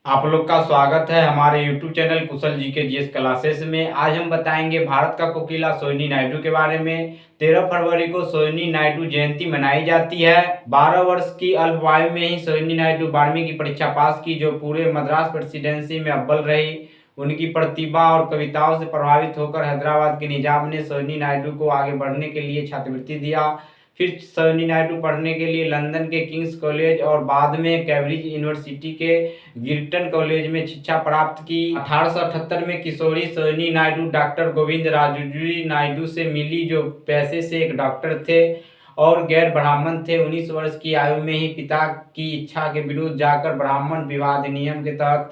आप लोग का स्वागत है हमारे YouTube चैनल कुशल जी के जीएस क्लासेस में। आज हम बताएंगे भारत का कोकिला सरोजिनी नायडू के बारे में। 13 फरवरी को सरोजिनी नायडू जयंती मनाई जाती है। 12 वर्ष की अल्पायु में ही सरोजिनी नायडू 12वीं की परीक्षा पास की, जो पूरे मद्रास प्रेसिडेंसी में अव्वल रही। उनकी प्रतिभा और कविताओं से प्रभावित होकर हैदराबाद के निजाम ने सरोजिनी नायडू को आगे बढ़ने के लिए छात्रवृत्ति दिया। फिर सरोजिनी नायडू पढ़ने के लिए लंदन के किंग्स कॉलेज और बाद में कैम्ब्रिज यूनिवर्सिटी के गिरटन कॉलेज में शिक्षा प्राप्त की। 1878 में किशोरी सरोजिनी नायडू डॉक्टर गोविंद राजूजी नायडू से मिली, जो पैसे से एक डॉक्टर थे और गैर ब्राह्मण थे। 19 वर्ष की आयु में ही पिता की इच्छा के विरुद्ध जाकर ब्राह्मण विवाह अधिनियम के तहत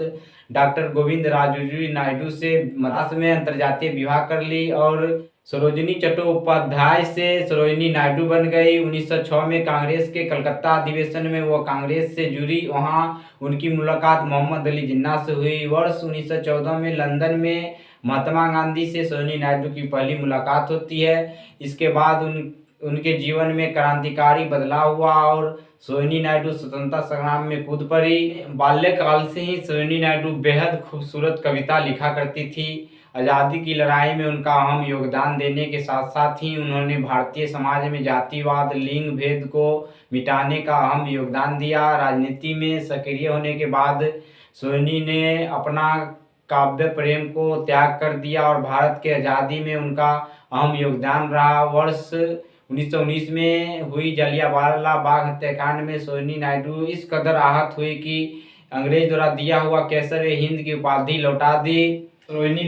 डॉक्टर गोविंद राजूजी नायडू से मद्रास में अंतर्जातीय विवाह कर ली और सरोजिनी चट्टोपाध्याय से सरोजिनी नायडू बन गई। 1906 में कांग्रेस के कलकत्ता अधिवेशन में वह कांग्रेस से जुड़ी। वहां उनकी मुलाकात मोहम्मद अली जिन्ना से हुई। वर्ष 1914 में लंदन में महात्मा गांधी से सरोजिनी नायडू की पहली मुलाकात होती है। इसके बाद उनके जीवन में क्रांतिकारी बदलाव हुआ और सरोजिनी नायडू स्वतंत्रता संग्राम में कूद पड़ी। बाल्यकाल से ही सरोजिनी नायडू बेहद खूबसूरत कविता लिखा करती थी। आज़ादी की लड़ाई में उनका अहम योगदान देने के साथ साथ ही उन्होंने भारतीय समाज में जातिवाद, लिंग भेद को मिटाने का अहम योगदान दिया। राजनीति में सक्रिय होने के बाद सरोजिनी ने अपना काव्य प्रेम को त्याग कर दिया और भारत के आज़ादी में उनका अहम योगदान रहा। वर्ष 1919 में हुई जलियांवाला बाग हत्याकांड में सरोजिनी नायडू इस कदर आहत हुई कि अंग्रेज द्वारा दिया हुआ कैसर-ए-हिंद की उपाधि लौटा दी। सरोजिनी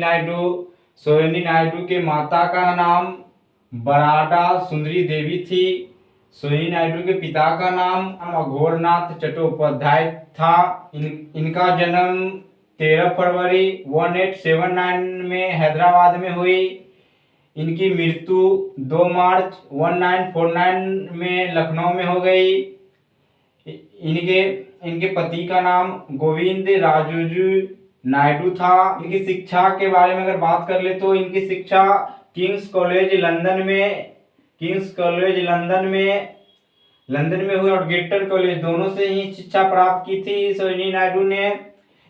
नायडू के माता का नाम बराडा सुंदरी देवी थी। सरोजिनी नायडू के पिता का नाम अघोरनाथ चट्टोपाध्याय था। इनका जन्म 13 फरवरी 1879 में हैदराबाद में हुई। इनकी मृत्यु 2 मार्च 1949 में लखनऊ में हो गई। इनके पति का नाम गोविंद राजूजी नायडू था। इनकी शिक्षा के बारे में अगर बात कर ले तो इनकी शिक्षा किंग्स कॉलेज लंदन में हुई और गिरटन कॉलेज दोनों से ही शिक्षा प्राप्त की थी सरोजिनी नायडू ने।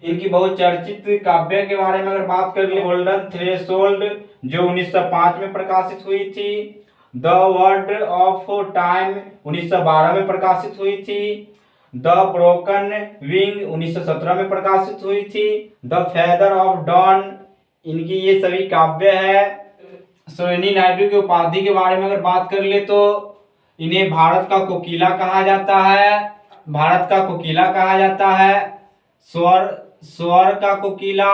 इनकी बहुचर्चित काव्य के बारे में अगर बात कर ले, गोल्डन थ्रेशोल्ड जो 1905 में प्रकाशित हुई थी, द वर्ड ऑफ टाइम 1912 में प्रकाशित हुई थी, द ब्रोकन विंग 1917 में प्रकाशित हुई थी, द फेदर ऑफ डॉन, इनकी ये सभी काव्य है। सरोजिनी नायडू की उपाधि के बारे में अगर बात कर ले तो इन्हें भारत का कोकिला कहा जाता है। स्वर का कोकिला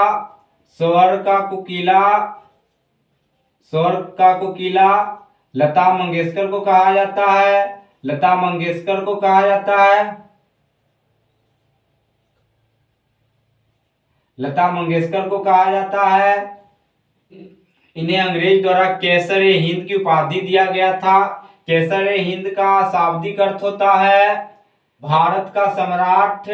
लता मंगेशकर को कहा जाता है। लता मंगेशकर को कहा जाता है। इन्हें अंग्रेज द्वारा कैसर-ए-हिंद की उपाधि दिया गया था। कैसर-ए-हिंद का शाब्दिक अर्थ होता है भारत का सम्राट।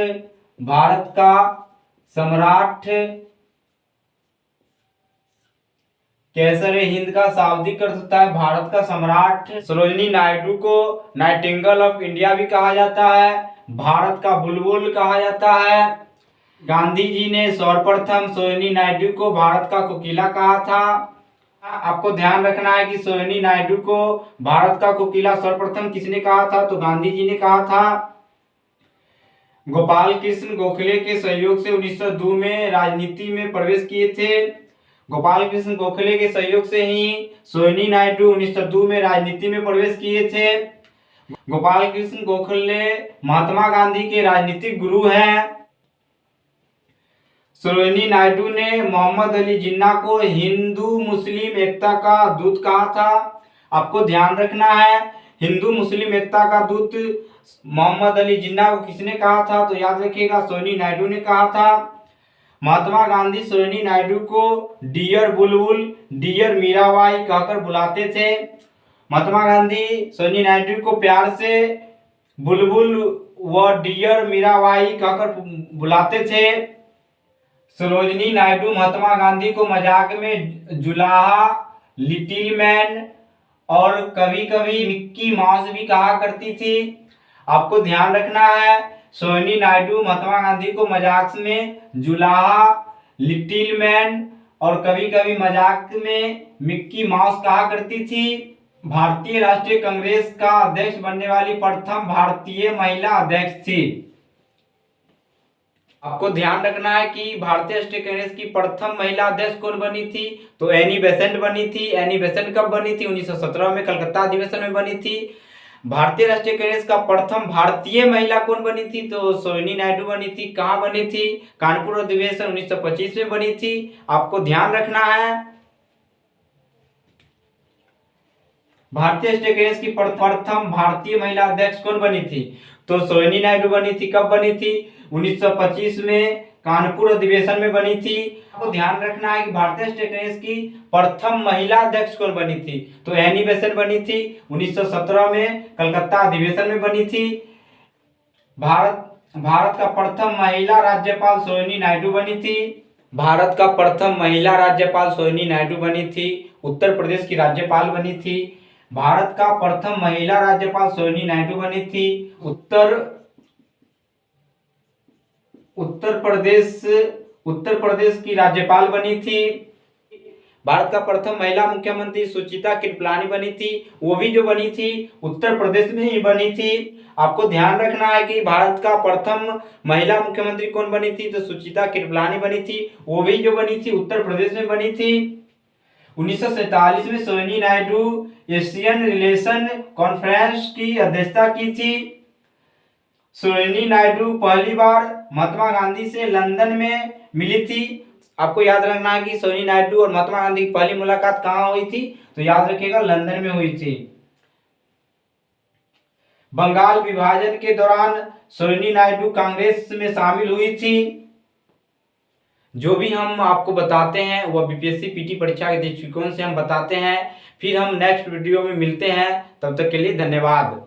कैसर-ए-हिंद का शाब्दिक अर्थ होता है भारत का सम्राट। सरोजिनी नायडू को नाइटिंगेल ऑफ इंडिया भी कहा जाता है, भारत का बुलबुल कहा जाता है। गांधी जी ने सर्वप्रथम सरोजिनी नायडू को भारत का कोकिला कहा था। आपको ध्यान रखना है कि सरोजिनी नायडू को भारत का कोकिला सर्वप्रथम किसने कहा था, तो गांधी जी ने कहा था। गोपाल कृष्ण गोखले के सहयोग से 1902 में राजनीति में प्रवेश किए थे। गोपाल कृष्ण गोखले के सहयोग से ही सरोजिनी नायडू 1902 में राजनीति में प्रवेश किए थे। गोपाल कृष्ण गोखले महात्मा गांधी के राजनीतिक गुरु हैं। सरोजिनी नायडू ने मोहम्मद अली जिन्ना को हिंदू मुस्लिम एकता का दूत कहा था। आपको ध्यान रखना है, हिंदू मुस्लिम एकता का दूत मोहम्मद अली जिन्ना को किसने कहा था, तो याद रखिएगा सरोजिनी नायडू ने कहा था। महात्मा गांधी सरोजिनी नायडू को डियर बुलबुल, डियर मीराबाई कहकर बुलाते थे। महात्मा गांधी सरोजिनी नायडू को प्यार से बुलबुल व डियर मीराबाई कहकर बुलाते थे। सरोजिनी नायडू महात्मा गांधी को मजाक में जुलाहा, लिटिल मैन और कभी कभी मिक्की माउस भी कहा करती थी। आपको ध्यान रखना है, सोहिनी नायडू महात्मा गांधी को मजाक में जुलाहा, लिटिल मैन और कभी कभी मजाक में मिक्की माउस कहा करती थी। भारतीय राष्ट्रीय कांग्रेस का अध्यक्ष बनने वाली प्रथम भारतीय महिला अध्यक्ष थी। आपको ध्यान रखना है कि भारतीय राष्ट्रीय कांग्रेस की प्रथम महिला अध्यक्ष कौन बनी थी, तो एनी बेसेंट बनी थी। एनी बेसेंट कब बनी थी? 1917 में कलकत्ता अधिवेशन में बनी थी। भारतीय राष्ट्रीय कांग्रेस का प्रथम भारतीय महिला कौन बनी थी, तो सोहिनी नायडू बनी थी। कहाँ बनी थी? कानपुर अधिवेशन 1925 में बनी थी। आपको ध्यान रखना है भारतीय राष्ट्रीय कांग्रेस की प्रथम भारतीय महिला अध्यक्ष कौन बनी थी, तो सोहिनी नायडू बनी थी। कब बनी थी? 1925 में कानपुर अधिवेशन में बनी थी। आपको ध्यान रखना है कि भारतीय राष्ट्रीय कांग्रेस की प्रथम महिला अध्यक्ष कौन बनी थी, तो एनी बेसेंट बनी थी। 1917 में कलकत्ता अधिवेशन में बनी थी। भारत का प्रथम महिला राज्यपाल सोहिनी नायडू बनी थी। भारत का प्रथम महिला राज्यपाल सोहिनी नायडू बनी थी। उत्तर प्रदेश की राज्यपाल बनी थी। भारत का प्रथम महिला राज्यपाल सोहिनी नायडू बनी थी। उत्तर प्रदेश की राज्यपाल बनी थी। भारत का प्रथम महिला मुख्यमंत्री सुचिता कृपलानी बनी थी। वो भी जो बनी थी उत्तर प्रदेश में ही बनी थी। आपको ध्यान रखना है कि भारत का प्रथम महिला मुख्यमंत्री कौन बनी थी, तो सुचिता कृपलानी बनी थी। वो भी जो बनी थी उत्तर प्रदेश में बनी थी। 1947 में सोहिनी नायडू एशियन रिलेशन कॉन्फ्रेंस की अध्यक्षता की थी। सोहिनी नायडू पहली बार महात्मा गांधी से लंदन में मिली थी। आपको याद रखना है कि सोहिनी नायडू और महात्मा गांधी की पहली मुलाकात कहाँ हुई थी, तो याद रखिएगा लंदन में हुई थी। बंगाल विभाजन के दौरान सोहिनी नायडू कांग्रेस में शामिल हुई थी। जो भी हम आपको बताते हैं वह बीपीएससी पीटी परीक्षा के दृष्टिकोण से हम बताते हैं। फिर हम नेक्स्ट वीडियो में मिलते हैं, तब तक के लिए धन्यवाद।